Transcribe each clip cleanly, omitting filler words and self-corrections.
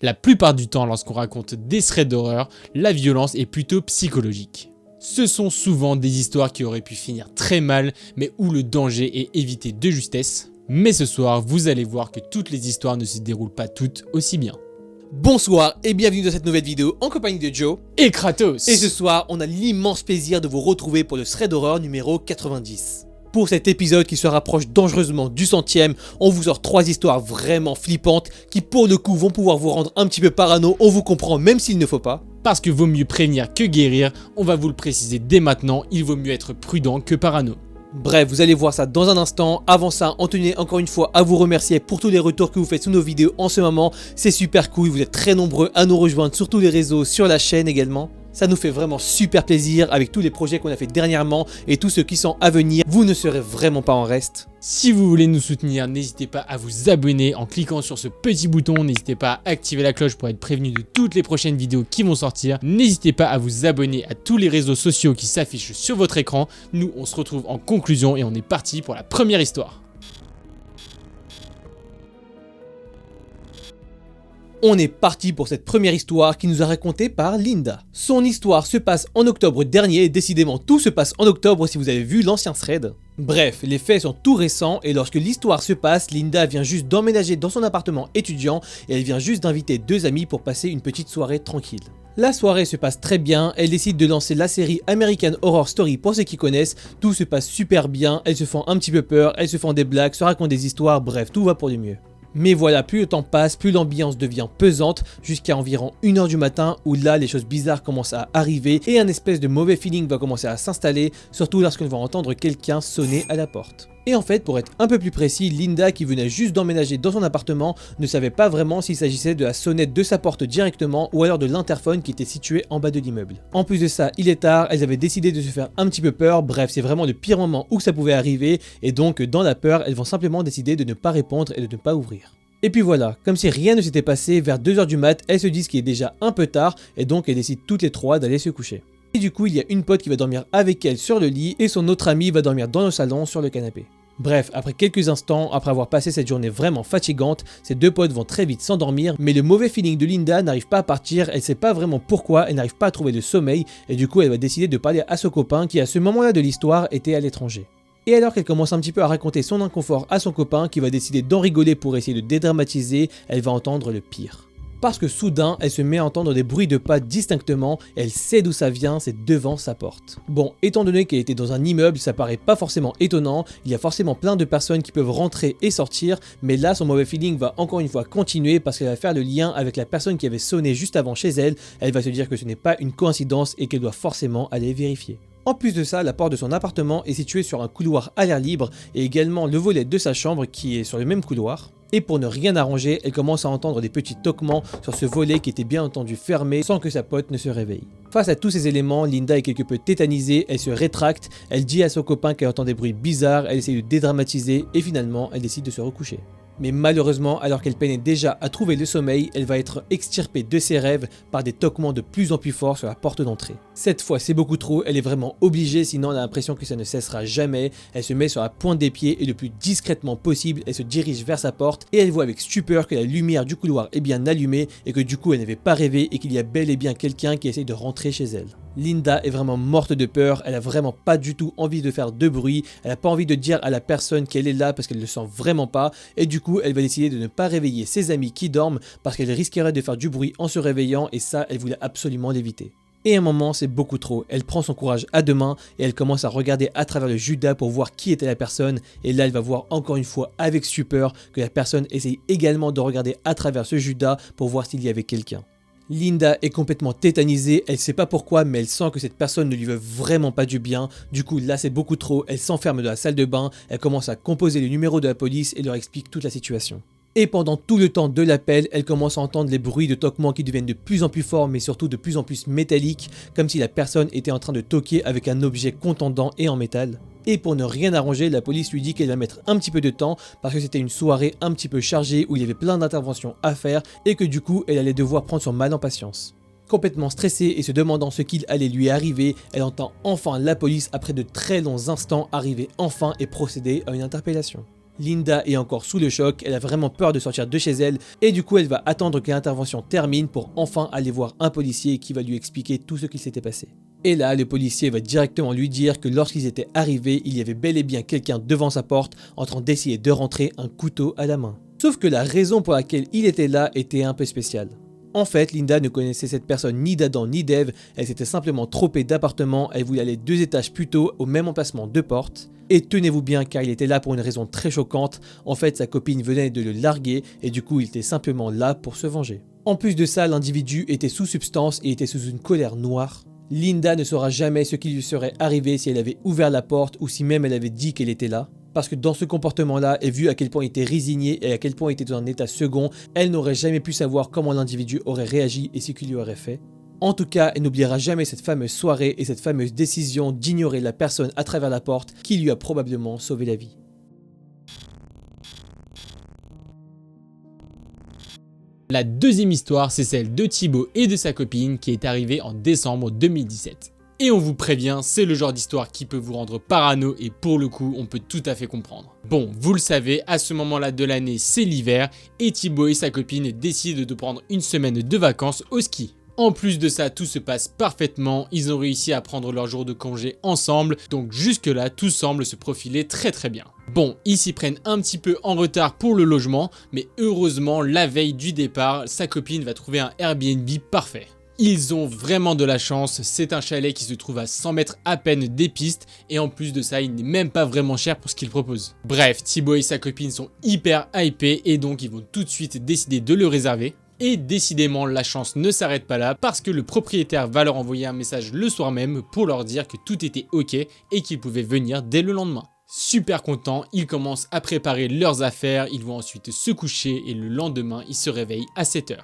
La plupart du temps, lorsqu'on raconte des threads d'horreur, la violence est plutôt psychologique. Ce sont souvent des histoires qui auraient pu finir très mal, mais où le danger est évité de justesse. Mais ce soir, vous allez voir que toutes les histoires ne se déroulent pas toutes aussi bien. Bonsoir et bienvenue dans cette nouvelle vidéo en compagnie de Joe Et Kratos. Et ce soir, on a l'immense plaisir de vous retrouver pour le thread d'horreur numéro 90. Pour cet épisode qui se rapproche dangereusement du 100e, on vous sort 3 histoires vraiment flippantes qui pour le coup vont pouvoir vous rendre un petit peu parano, on vous comprend même s'il ne faut pas. Parce que vaut mieux prévenir que guérir, on va vous le préciser dès maintenant, il vaut mieux être prudent que parano. Bref, vous allez voir ça dans un instant. Avant ça, on tenait encore une fois à vous remercier pour tous les retours que vous faites sous nos vidéos en ce moment. C'est super cool, vous êtes très nombreux à nous rejoindre sur tous les réseaux, sur la chaîne également. Ça nous fait vraiment super plaisir avec tous les projets qu'on a fait dernièrement et tous ceux qui sont à venir. Vous ne serez vraiment pas en reste. Si vous voulez nous soutenir, n'hésitez pas à vous abonner en cliquant sur ce petit bouton. N'hésitez pas à activer la cloche pour être prévenu de toutes les prochaines vidéos qui vont sortir. N'hésitez pas à vous abonner à tous les réseaux sociaux qui s'affichent sur votre écran. Nous, on se retrouve en conclusion et on est parti pour la première histoire. On est parti pour cette première histoire qui nous a racontée par Linda. Son histoire se passe en octobre dernier et décidément tout se passe en octobre si vous avez vu l'ancien thread. Bref, les faits sont tout récents et lorsque l'histoire se passe, Linda vient juste d'emménager dans son appartement étudiant et elle vient juste d'inviter 2 amis pour passer une petite soirée tranquille. La soirée se passe très bien, elle décide de lancer la série American Horror Story pour ceux qui connaissent, tout se passe super bien, elles se font un petit peu peur, elles se font des blagues, se racontent des histoires, bref, tout va pour le mieux. Mais voilà, plus le temps passe, plus l'ambiance devient pesante, jusqu'à environ 1h du matin où là les choses bizarres commencent à arriver et un espèce de mauvais feeling va commencer à s'installer, surtout lorsqu'on va entendre quelqu'un sonner à la porte. Et en fait, pour être un peu plus précis, Linda qui venait juste d'emménager dans son appartement ne savait pas vraiment s'il s'agissait de la sonnette de sa porte directement ou alors de l'interphone qui était situé en bas de l'immeuble. En plus de ça, il est tard, elles avaient décidé de se faire un petit peu peur, bref c'est vraiment le pire moment où ça pouvait arriver et donc dans la peur, elles vont simplement décider de ne pas répondre et de ne pas ouvrir. Et puis voilà, comme si rien ne s'était passé, vers 2h du mat, elles se disent qu'il est déjà un peu tard et donc elles décident toutes les 3 d'aller se coucher. Et du coup, il y a une pote qui va dormir avec elle sur le lit et son autre amie va dormir dans le salon sur le canapé. Bref, après quelques instants, après avoir passé cette journée vraiment fatigante, ces 2 potes vont très vite s'endormir, mais le mauvais feeling de Linda n'arrive pas à partir, elle sait pas vraiment pourquoi, elle n'arrive pas à trouver le sommeil, et du coup elle va décider de parler à son copain qui à ce moment-là de l'histoire était à l'étranger. Et alors qu'elle commence un petit peu à raconter son inconfort à son copain qui va décider d'en rigoler pour essayer de dédramatiser, elle va entendre le pire. Parce que soudain, elle se met à entendre des bruits de pas distinctement, elle sait d'où ça vient, c'est devant sa porte. Bon, étant donné qu'elle était dans un immeuble, ça paraît pas forcément étonnant, il y a forcément plein de personnes qui peuvent rentrer et sortir, mais là son mauvais feeling va encore une fois continuer parce qu'elle va faire le lien avec la personne qui avait sonné juste avant chez elle, elle va se dire que ce n'est pas une coïncidence et qu'elle doit forcément aller vérifier. En plus de ça, la porte de son appartement est située sur un couloir à l'air libre et également le volet de sa chambre qui est sur le même couloir. Et pour ne rien arranger, elle commence à entendre des petits toquements sur ce volet qui était bien entendu fermé sans que sa pote ne se réveille. Face à tous ces éléments, Linda est quelque peu tétanisée, elle se rétracte, elle dit à son copain qu'elle entend des bruits bizarres, elle essaie de dédramatiser et finalement elle décide de se recoucher. Mais malheureusement, alors qu'elle peinait déjà à trouver le sommeil, elle va être extirpée de ses rêves par des toquements de plus en plus forts sur la porte d'entrée. Cette fois, c'est beaucoup trop, elle est vraiment obligée, sinon elle a l'impression que ça ne cessera jamais. Elle se met sur la pointe des pieds et le plus discrètement possible, elle se dirige vers sa porte et elle voit avec stupeur que la lumière du couloir est bien allumée et que du coup elle n'avait pas rêvé et qu'il y a bel et bien quelqu'un qui essaye de rentrer chez elle. Linda est vraiment morte de peur, elle a vraiment pas du tout envie de faire de bruit, elle a pas envie de dire à la personne qu'elle est là parce qu'elle le sent vraiment pas et du coup elle va décider de ne pas réveiller ses amis qui dorment parce qu'elle risquerait de faire du bruit en se réveillant et ça elle voulait absolument l'éviter. Et à un moment c'est beaucoup trop, elle prend son courage à 2 mains et elle commence à regarder à travers le Judas pour voir qui était la personne et là elle va voir encore une fois avec stupeur que la personne essaye également de regarder à travers ce Judas pour voir s'il y avait quelqu'un. Linda est complètement tétanisée, elle sait pas pourquoi mais elle sent que cette personne ne lui veut vraiment pas du bien, du coup là c'est beaucoup trop, elle s'enferme dans la salle de bain, elle commence à composer le numéro de la police et leur explique toute la situation. Et pendant tout le temps de l'appel, elle commence à entendre les bruits de toquements qui deviennent de plus en plus forts mais surtout de plus en plus métalliques, comme si la personne était en train de toquer avec un objet contondant et en métal. Et pour ne rien arranger, la police lui dit qu'elle va mettre un petit peu de temps parce que c'était une soirée un petit peu chargée où il y avait plein d'interventions à faire et que du coup elle allait devoir prendre son mal en patience. Complètement stressée et se demandant ce qu'il allait lui arriver, elle entend enfin la police après de très longs instants arriver enfin et procéder à une interpellation. Linda est encore sous le choc, elle a vraiment peur de sortir de chez elle et du coup elle va attendre que l'intervention termine pour enfin aller voir un policier qui va lui expliquer tout ce qui s'était passé. Et là, le policier va directement lui dire que lorsqu'ils étaient arrivés, il y avait bel et bien quelqu'un devant sa porte en train d'essayer de rentrer un couteau à la main. Sauf que la raison pour laquelle il était là était un peu spéciale. En fait, Linda ne connaissait cette personne ni d'Adam ni d'Ève, elle s'était simplement trompée d'appartement, elle voulait aller 2 étages plus tôt au même emplacement de porte. Et tenez-vous bien car il était là pour une raison très choquante, en fait sa copine venait de le larguer et du coup il était simplement là pour se venger. En plus de ça, l'individu était sous substance et était sous une colère noire. Linda ne saura jamais ce qui lui serait arrivé si elle avait ouvert la porte ou si même elle avait dit qu'elle était là. Parce que dans ce comportement-là, et vu à quel point il était résigné et à quel point il était dans un état second, elle n'aurait jamais pu savoir comment l'individu aurait réagi et ce qu'il lui aurait fait. En tout cas, elle n'oubliera jamais cette fameuse soirée et cette fameuse décision d'ignorer la personne à travers la porte qui lui a probablement sauvé la vie. La deuxième histoire, c'est celle de Thibaut et de sa copine qui est arrivée en décembre 2017. Et on vous prévient, c'est le genre d'histoire qui peut vous rendre parano et pour le coup, on peut tout à fait comprendre. Bon, vous le savez, à ce moment-là de l'année, c'est l'hiver et Thibaut et sa copine décident de prendre une semaine de vacances au ski. En plus de ça, tout se passe parfaitement, ils ont réussi à prendre leur jour de congé ensemble, donc jusque là, tout semble se profiler très bien. Bon, ils s'y prennent un petit peu en retard pour le logement, mais heureusement, la veille du départ, sa copine va trouver un Airbnb parfait. Ils ont vraiment de la chance, c'est un chalet qui se trouve à 100 mètres à peine des pistes et en plus de ça, il n'est même pas vraiment cher pour ce qu'il propose. Bref, Thibaut et sa copine sont hyper hypés et donc ils vont tout de suite décider de le réserver. Et décidément, la chance ne s'arrête pas là parce que le propriétaire va leur envoyer un message le soir même pour leur dire que tout était ok et qu'ils pouvaient venir dès le lendemain. Super contents, ils commencent à préparer leurs affaires, ils vont ensuite se coucher et le lendemain, ils se réveillent à 7 h.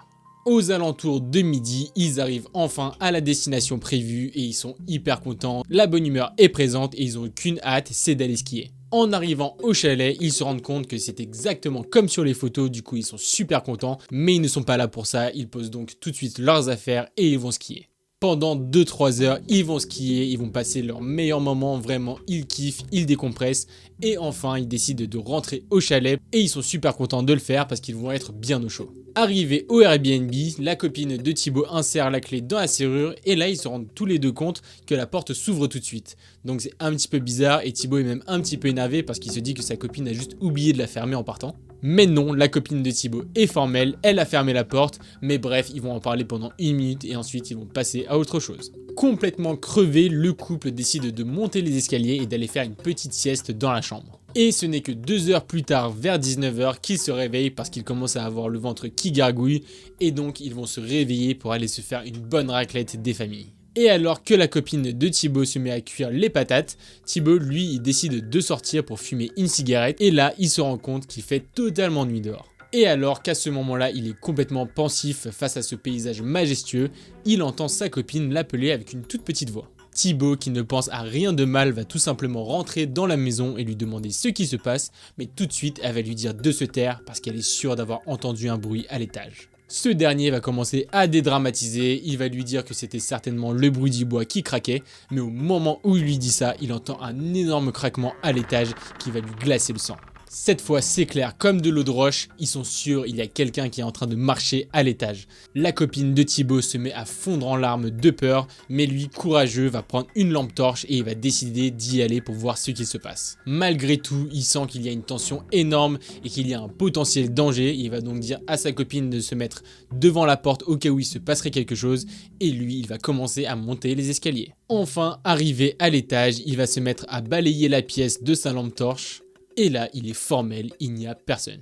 Aux alentours de midi, ils arrivent enfin à la destination prévue et ils sont hyper contents, la bonne humeur est présente et ils ont qu'une hâte, c'est d'aller skier. En arrivant au chalet, ils se rendent compte que c'est exactement comme sur les photos, du coup ils sont super contents, mais ils ne sont pas là pour ça, ils posent donc tout de suite leurs affaires et ils vont skier. Pendant 2-3 heures, ils vont skier, ils vont passer leur meilleur moment, vraiment ils kiffent, ils décompressent et enfin ils décident de rentrer au chalet et ils sont super contents de le faire parce qu'ils vont être bien au chaud. Arrivés au Airbnb, la copine de Thibaut insère la clé dans la serrure et là ils se rendent tous les deux compte que la porte s'ouvre tout de suite. Donc c'est un petit peu bizarre et Thibaut est même un petit peu énervé parce qu'il se dit que sa copine a juste oublié de la fermer en partant. Mais non, la copine de Thibaut est formelle, elle a fermé la porte, mais bref, ils vont en parler pendant 1 minute et ensuite ils vont passer à autre chose. Complètement crevé, le couple décide de monter les escaliers et d'aller faire une petite sieste dans la chambre. Et ce n'est que 2 heures plus tard, vers 19 h, qu'ils se réveillent parce qu'ils commencent à avoir le ventre qui gargouille et donc ils vont se réveiller pour aller se faire une bonne raclette des familles. Et alors que la copine de Thibaut se met à cuire les patates, Thibaut lui il décide de sortir pour fumer une cigarette et là il se rend compte qu'il fait totalement nuit dehors. Et alors qu'à ce moment-là il est complètement pensif face à ce paysage majestueux, il entend sa copine l'appeler avec une toute petite voix. Thibaut, qui ne pense à rien de mal, va tout simplement rentrer dans la maison et lui demander ce qui se passe, mais tout de suite elle va lui dire de se taire parce qu'elle est sûre d'avoir entendu un bruit à l'étage. Ce dernier va commencer à dédramatiser, il va lui dire que c'était certainement le bruit du bois qui craquait, mais au moment où il lui dit ça, il entend un énorme craquement à l'étage qui va lui glacer le sang. Cette fois c'est clair comme de l'eau de roche, ils sont sûrs il y a quelqu'un qui est en train de marcher à l'étage. La copine de Thibaut se met à fondre en larmes de peur, mais lui courageux va prendre une lampe torche et il va décider d'y aller pour voir ce qui se passe. Malgré tout, il sent qu'il y a une tension énorme et qu'il y a un potentiel danger, il va donc dire à sa copine de se mettre devant la porte au cas où il se passerait quelque chose et lui il va commencer à monter les escaliers. Enfin arrivé à l'étage, il va se mettre à balayer la pièce de sa lampe torche. Et là, il est formel, il n'y a personne.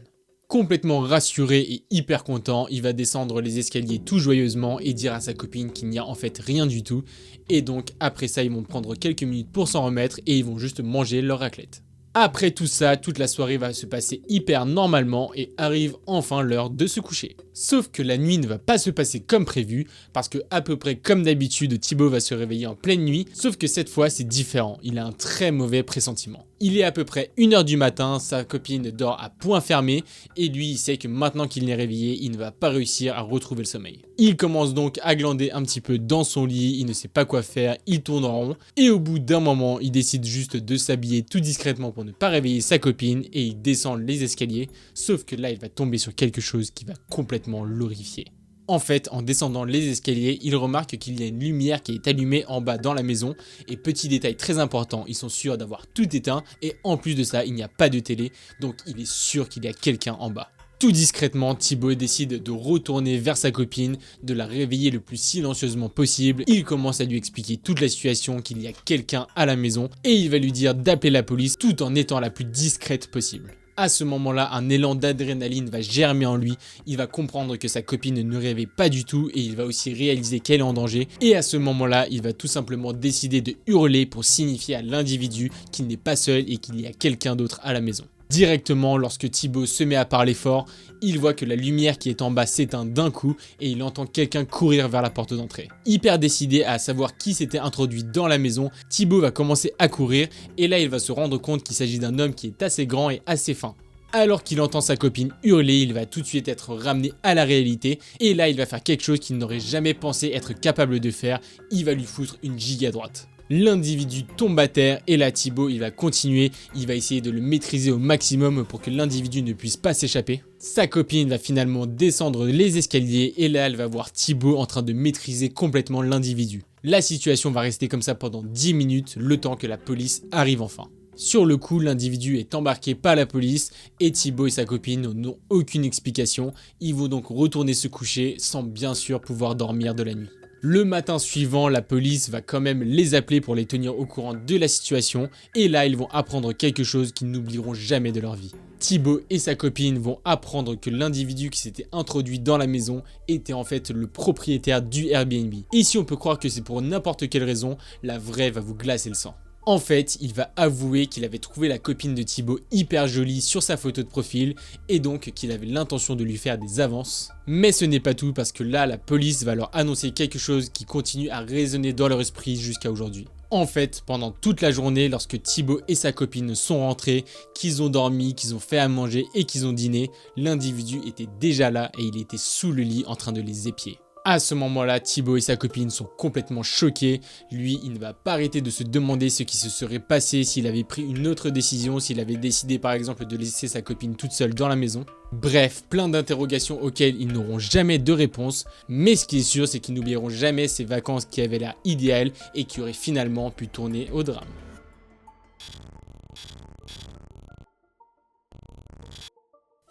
Complètement rassuré et hyper content, il va descendre les escaliers tout joyeusement et dire à sa copine qu'il n'y a en fait rien du tout. Et donc après ça, ils vont prendre quelques minutes pour s'en remettre et ils vont juste manger leur raclette. Après tout ça, toute la soirée va se passer hyper normalement et arrive enfin l'heure de se coucher. Sauf que la nuit ne va pas se passer comme prévu, parce que à peu près comme d'habitude, Thibaut va se réveiller en pleine nuit, sauf que cette fois c'est différent, il a un très mauvais pressentiment. Il est à peu près 1 h du matin, sa copine dort à point fermé, et lui il sait que maintenant qu'il est réveillé, il ne va pas réussir à retrouver le sommeil. Il commence donc à glander un petit peu dans son lit, il ne sait pas quoi faire, il tourne en rond, et au bout d'un moment, il décide juste de s'habiller tout discrètement pour ne pas réveiller sa copine, et il descend les escaliers, sauf que là il va tomber sur quelque chose qui va complètement l'horrifier. En fait, en descendant les escaliers, il remarque qu'il y a une lumière qui est allumée en bas dans la maison, et petit détail très important, ils sont sûrs d'avoir tout éteint, et en plus de ça, il n'y a pas de télé, donc il est sûr qu'il y a quelqu'un en bas. Tout discrètement, Thibaut décide de retourner vers sa copine, de la réveiller le plus silencieusement possible. Il commence à lui expliquer toute la situation, qu'il y a quelqu'un à la maison, et il va lui dire d'appeler la police tout en étant la plus discrète possible. À ce moment-là, un élan d'adrénaline va germer en lui, il va comprendre que sa copine ne rêvait pas du tout et il va aussi réaliser qu'elle est en danger. Et à ce moment-là, il va tout simplement décider de hurler pour signifier à l'individu qu'il n'est pas seul et qu'il y a quelqu'un d'autre à la maison. Directement, lorsque Thibaut se met à parler fort, il voit que la lumière qui est en bas s'éteint d'un coup et il entend quelqu'un courir vers la porte d'entrée. Hyper décidé à savoir qui s'était introduit dans la maison, Thibaut va commencer à courir et là il va se rendre compte qu'il s'agit d'un homme qui est assez grand et assez fin. Alors qu'il entend sa copine hurler, il va tout de suite être ramené à la réalité et là il va faire quelque chose qu'il n'aurait jamais pensé être capable de faire, il va lui foutre une giga droite. L'individu tombe à terre et là Thibaut il va continuer, il va essayer de le maîtriser au maximum pour que l'individu ne puisse pas s'échapper. Sa copine va finalement descendre les escaliers et là elle va voir Thibaut en train de maîtriser complètement l'individu. La situation va rester comme ça pendant 10 minutes, le temps que la police arrive enfin. Sur le coup, l'individu est embarqué par la police et Thibaut et sa copine n'ont aucune explication, ils vont donc retourner se coucher sans bien sûr pouvoir dormir de la nuit. Le matin suivant, la police va quand même les appeler pour les tenir au courant de la situation et là ils vont apprendre quelque chose qu'ils n'oublieront jamais de leur vie. Thibaut et sa copine vont apprendre que l'individu qui s'était introduit dans la maison était en fait le propriétaire du Airbnb. Et si on peut croire que c'est pour n'importe quelle raison, la vraie va vous glacer le sang. En fait, il va avouer qu'il avait trouvé la copine de Thibaut hyper jolie sur sa photo de profil et donc qu'il avait l'intention de lui faire des avances. Mais ce n'est pas tout parce que là, la police va leur annoncer quelque chose qui continue à résonner dans leur esprit jusqu'à aujourd'hui. En fait, pendant toute la journée, lorsque Thibaut et sa copine sont rentrés, qu'ils ont dormi, qu'ils ont fait à manger et qu'ils ont dîné, l'individu était déjà là et il était sous le lit en train de les épier. À ce moment-là, Thibaut et sa copine sont complètement choqués. Lui, il ne va pas arrêter de se demander ce qui se serait passé s'il avait pris une autre décision, s'il avait décidé par exemple de laisser sa copine toute seule dans la maison. Bref, plein d'interrogations auxquelles ils n'auront jamais de réponse, mais ce qui est sûr, c'est qu'ils n'oublieront jamais ces vacances qui avaient l'air idéales et qui auraient finalement pu tourner au drame.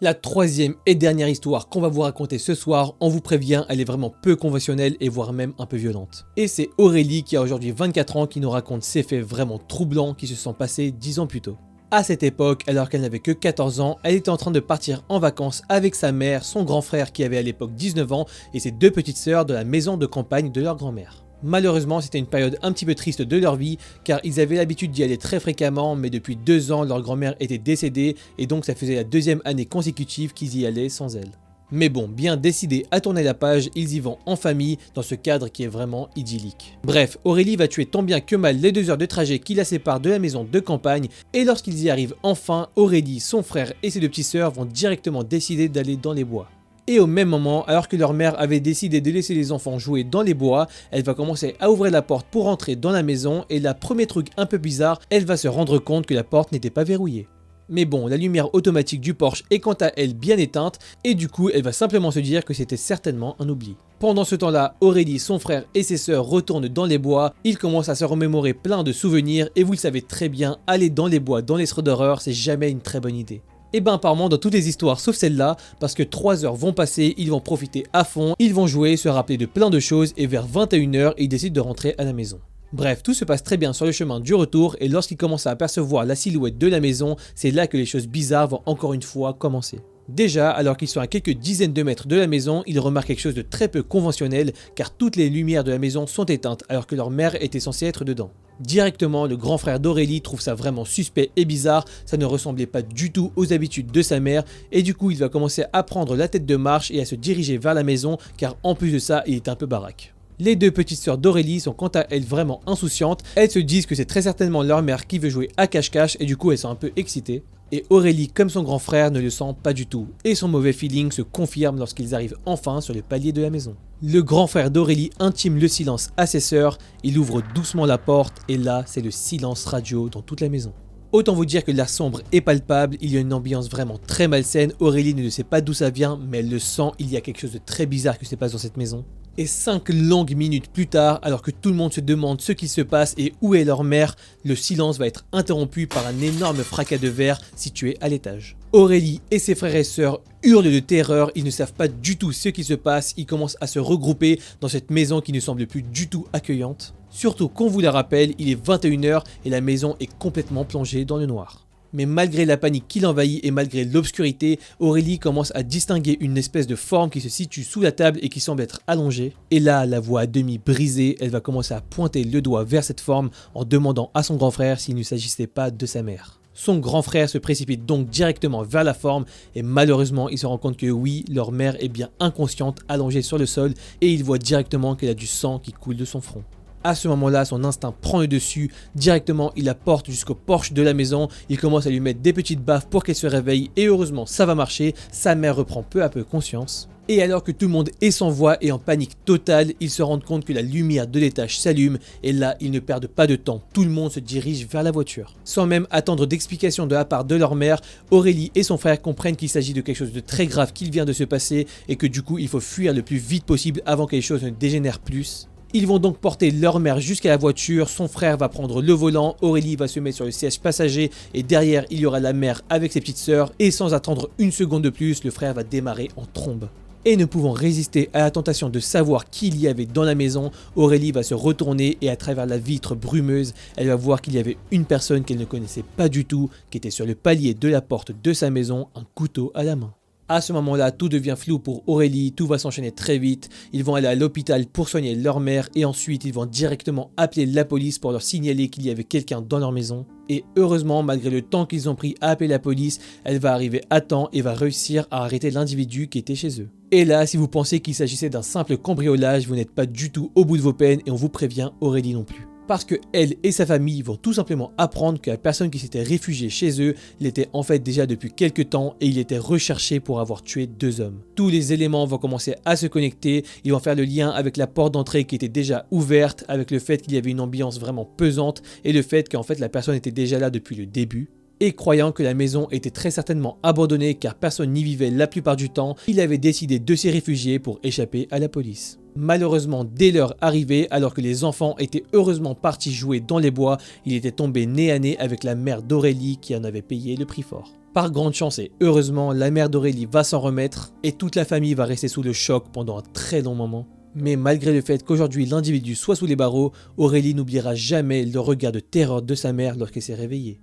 La troisième et dernière histoire qu'on va vous raconter ce soir, on vous prévient, elle est vraiment peu conventionnelle et voire même un peu violente. Et c'est Aurélie qui a aujourd'hui 24 ans qui nous raconte ces faits vraiment troublants qui se sont passés 10 ans plus tôt. À cette époque, alors qu'elle n'avait que 14 ans, elle était en train de partir en vacances avec sa mère, son grand frère qui avait à l'époque 19 ans et ses deux petites sœurs de la maison de campagne de leur grand-mère. Malheureusement, c'était une période un petit peu triste de leur vie car ils avaient l'habitude d'y aller très fréquemment, mais depuis 2 ans, leur grand-mère était décédée et donc ça faisait la 2e année consécutive qu'ils y allaient sans elle. Mais bon, bien décidés à tourner la page, ils y vont en famille dans ce cadre qui est vraiment idyllique. Bref, Aurélie va tuer tant bien que mal les 2 heures de trajet qui la séparent de la maison de campagne et lorsqu'ils y arrivent enfin, Aurélie, son frère et ses 2 petites sœurs vont directement décider d'aller dans les bois. Et au même moment, alors que leur mère avait décidé de laisser les enfants jouer dans les bois, elle va commencer à ouvrir la porte pour entrer dans la maison et là, premier truc un peu bizarre, elle va se rendre compte que la porte n'était pas verrouillée. Mais bon, la lumière automatique du Porsche est quant à elle bien éteinte et du coup, elle va simplement se dire que c'était certainement un oubli. Pendant ce temps-là, Aurélie, son frère et ses sœurs retournent dans les bois, ils commencent à se remémorer plein de souvenirs et vous le savez très bien, aller dans les bois dans les soirées d'horreur, c'est jamais une très bonne idée. Et ben apparemment dans toutes les histoires sauf celle-là, parce que 3 heures vont passer, ils vont profiter à fond, ils vont jouer, se rappeler de plein de choses et vers 21 h, ils décident de rentrer à la maison. Bref, tout se passe très bien sur le chemin du retour et lorsqu'ils commencent à apercevoir la silhouette de la maison, c'est là que les choses bizarres vont encore une fois commencer. Déjà, alors qu'ils sont à quelques dizaines de mètres de la maison, ils remarquent quelque chose de très peu conventionnel car toutes les lumières de la maison sont éteintes alors que leur mère était censée être dedans. Directement, le grand frère d'Aurélie trouve ça vraiment suspect et bizarre, ça ne ressemblait pas du tout aux habitudes de sa mère et du coup il va commencer à prendre la tête de marche et à se diriger vers la maison car en plus de ça il est un peu baraque. Les deux petites sœurs d'Aurélie sont quant à elles vraiment insouciantes, elles se disent que c'est très certainement leur mère qui veut jouer à cache-cache et du coup elles sont un peu excitées. Et Aurélie comme son grand frère ne le sent pas du tout et son mauvais feeling se confirme lorsqu'ils arrivent enfin sur le palier de la maison. Le grand frère d'Aurélie intime le silence à ses sœurs, il ouvre doucement la porte et là c'est le silence radio dans toute la maison. Autant vous dire que l'air sombre est palpable, il y a une ambiance vraiment très malsaine, Aurélie ne sait pas d'où ça vient mais elle le sent, il y a quelque chose de très bizarre qui se passe dans cette maison. Et 5 longues minutes plus tard, alors que tout le monde se demande ce qui se passe et où est leur mère, le silence va être interrompu par un énorme fracas de verre situé à l'étage. Aurélie et ses frères et sœurs hurlent de terreur, ils ne savent pas du tout ce qui se passe, ils commencent à se regrouper dans cette maison qui ne semble plus du tout accueillante. Surtout qu'on vous la rappelle, il est 21 h et la maison est complètement plongée dans le noir. Mais malgré la panique qui l'envahit et malgré l'obscurité, Aurélie commence à distinguer une espèce de forme qui se situe sous la table et qui semble être allongée. Et là, la voix à demi brisée, elle va commencer à pointer le doigt vers cette forme en demandant à son grand frère s'il ne s'agissait pas de sa mère. Son grand frère se précipite donc directement vers la forme et malheureusement il se rend compte que oui, leur mère est bien inconsciente, allongée sur le sol et il voit directement qu'elle a du sang qui coule de son front. À ce moment-là, son instinct prend le dessus, directement il la porte jusqu'au porche de la maison, il commence à lui mettre des petites baffes pour qu'elle se réveille et heureusement ça va marcher, sa mère reprend peu à peu conscience. Et alors que tout le monde est sans voix et en panique totale, ils se rendent compte que la lumière de l'étage s'allume et là ils ne perdent pas de temps, tout le monde se dirige vers la voiture. Sans même attendre d'explications de la part de leur mère, Aurélie et son frère comprennent qu'il s'agit de quelque chose de très grave qui vient de se passer et que du coup il faut fuir le plus vite possible avant que les choses ne dégénèrent plus. Ils vont donc porter leur mère jusqu'à la voiture, son frère va prendre le volant, Aurélie va se mettre sur le siège passager et derrière il y aura la mère avec ses petites sœurs et sans attendre une seconde de plus, le frère va démarrer en trombe. Et ne pouvant résister à la tentation de savoir qui il y avait dans la maison, Aurélie va se retourner et à travers la vitre brumeuse, elle va voir qu'il y avait une personne qu'elle ne connaissait pas du tout, qui était sur le palier de la porte de sa maison, un couteau à la main. À ce moment-là, tout devient flou pour Aurélie, tout va s'enchaîner très vite, ils vont aller à l'hôpital pour soigner leur mère et ensuite ils vont directement appeler la police pour leur signaler qu'il y avait quelqu'un dans leur maison. Et heureusement, malgré le temps qu'ils ont pris à appeler la police, elle va arriver à temps et va réussir à arrêter l'individu qui était chez eux. Et là, si vous pensez qu'il s'agissait d'un simple cambriolage, vous n'êtes pas du tout au bout de vos peines et on vous prévient, Aurélie non plus. Parce que elle et sa famille vont tout simplement apprendre que la personne qui s'était réfugiée chez eux l'était en fait déjà depuis quelques temps et il était recherché pour avoir tué 2 hommes. Tous les éléments vont commencer à se connecter, ils vont faire le lien avec la porte d'entrée qui était déjà ouverte, avec le fait qu'il y avait une ambiance vraiment pesante et le fait qu'en fait la personne était déjà là depuis le début. Et croyant que la maison était très certainement abandonnée car personne n'y vivait la plupart du temps, il avait décidé de s'y réfugier pour échapper à la police. Malheureusement, dès leur arrivée, alors que les enfants étaient heureusement partis jouer dans les bois, il était tombé nez à nez avec la mère d'Aurélie qui en avait payé le prix fort. Par grande chance et heureusement, la mère d'Aurélie va s'en remettre et toute la famille va rester sous le choc pendant un très long moment. Mais malgré le fait qu'aujourd'hui l'individu soit sous les barreaux, Aurélie n'oubliera jamais le regard de terreur de sa mère lorsqu'elle s'est réveillée.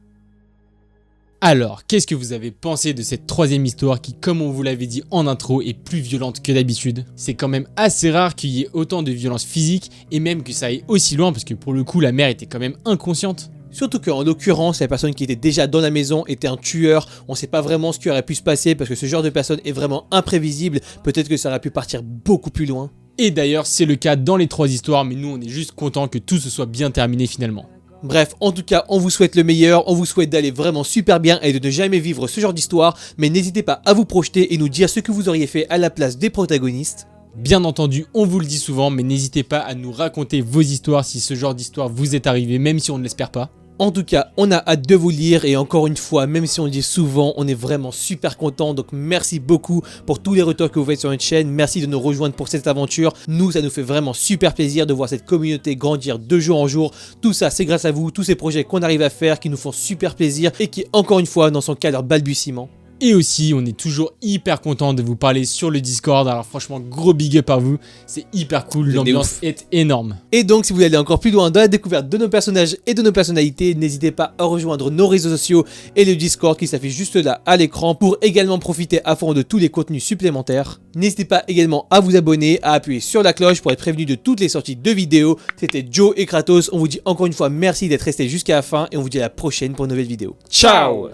Alors, qu'est-ce que vous avez pensé de cette troisième histoire qui, comme on vous l'avait dit en intro, est plus violente que d'habitude? C'est quand même assez rare qu'il y ait autant de violence physique et même que ça aille aussi loin parce que pour le coup la mère était quand même inconsciente. Surtout qu'en l'occurrence, la personne qui était déjà dans la maison était un tueur, on sait pas vraiment ce qui aurait pu se passer parce que ce genre de personne est vraiment imprévisible, peut-être que ça aurait pu partir beaucoup plus loin. Et d'ailleurs c'est le cas dans les 3 histoires mais nous on est juste content que tout se soit bien terminé finalement. Bref, en tout cas, on vous souhaite le meilleur, on vous souhaite d'aller vraiment super bien et de ne jamais vivre ce genre d'histoire, mais n'hésitez pas à vous projeter et nous dire ce que vous auriez fait à la place des protagonistes. Bien entendu, on vous le dit souvent, mais n'hésitez pas à nous raconter vos histoires si ce genre d'histoire vous est arrivé, même si on ne l'espère pas. En tout cas, on a hâte de vous lire et encore une fois, même si on le dit souvent, on est vraiment super content. Donc merci beaucoup pour tous les retours que vous faites sur notre chaîne. Merci de nous rejoindre pour cette aventure. Nous, ça nous fait vraiment super plaisir de voir cette communauté grandir de jour en jour. Tout ça, c'est grâce à vous, tous ces projets qu'on arrive à faire qui nous font super plaisir et qui, encore une fois, n'en sont qu'à leur balbutiement. Et aussi, on est toujours hyper content de vous parler sur le Discord. Alors franchement, gros big up à vous. C'est hyper cool, l'ambiance est énorme. Et donc, si vous voulez aller encore plus loin dans la découverte de nos personnages et de nos personnalités, n'hésitez pas à rejoindre nos réseaux sociaux et le Discord qui s'affiche juste là à l'écran pour également profiter à fond de tous les contenus supplémentaires. N'hésitez pas également à vous abonner, à appuyer sur la cloche pour être prévenu de toutes les sorties de vidéos. C'était Joe et Kratos. On vous dit encore une fois merci d'être resté jusqu'à la fin et on vous dit à la prochaine pour une nouvelle vidéo. Ciao!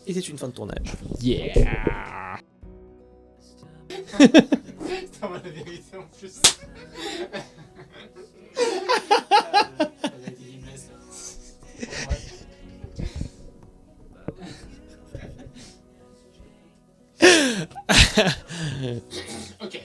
Et c'est une fin de tournage. Yeah. C'est la vérité en plus. Ok.